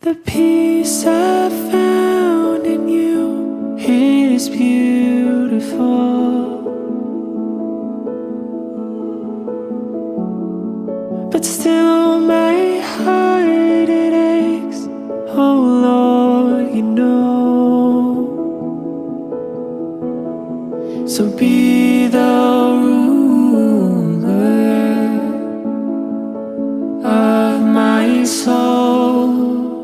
The peace I found in you, it is beautiful. But still my heart, it aches. Oh Lord, you know